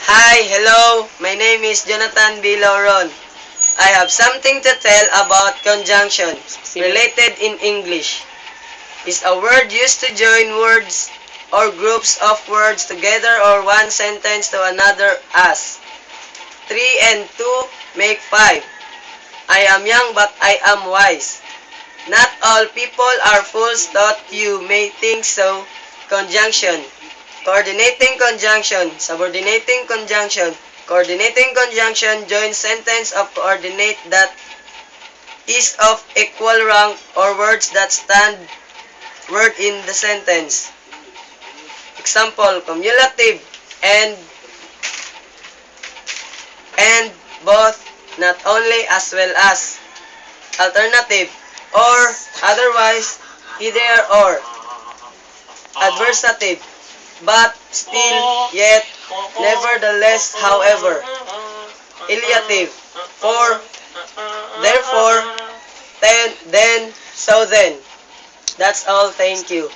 Hi, hello. My name is Jonathan B. Lauron. I have something to tell about conjunction, related in English. Is a word used to join words or groups of words together or one sentence to another as 3 and 2 make 5. I am young but I am wise. Not all people are fools, thought you may think so. Conjunction. Coordinating conjunction. Subordinating conjunction. Coordinating conjunction joins sentence of coordinate that is of equal rank or words that stand word in the sentence. Example, cumulative and both, not only, as well as. Alternative or otherwise, either or. Adversative, but, still, yet, nevertheless, however. Iliative, for, therefore, then, so then. That's all. Thank you.